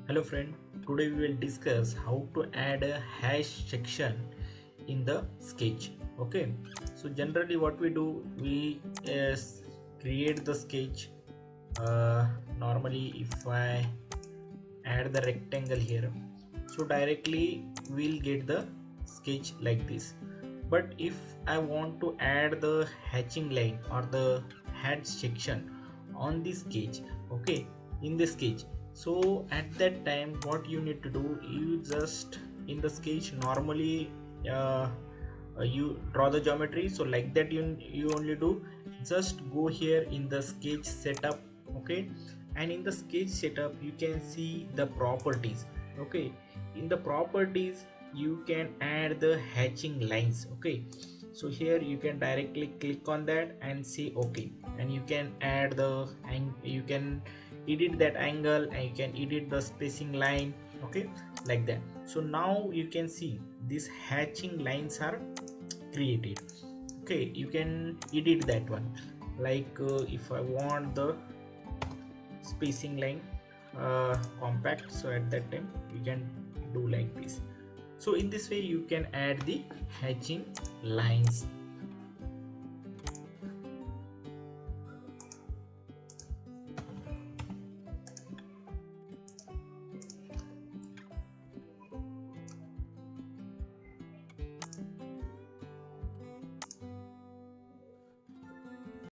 Hello friend, today we will discuss how to add a hash section in the sketch. Okay, so generally what we do, we create the sketch. Normally if I add the rectangle here, so directly we'll get the sketch like this. But if I want to add the hatching line or the hatch section on the sketch, okay, in the sketch, so at that time what you need to do, you just in the sketch normally you draw the geometry, so like that you only do, just go here in the sketch setup. Okay, and in the sketch setup you can see the properties. Okay, in the properties you can add the hatching lines. Okay, so here you can directly click on that and say okay, and you can add the, and you can edit that angle, and you can edit the spacing line. Okay, like that. So now you can see these hatching lines are created. Okay, you can edit that one, like if I want the spacing line compact, so at that time you can do like this. So in this way you can add the hatching lines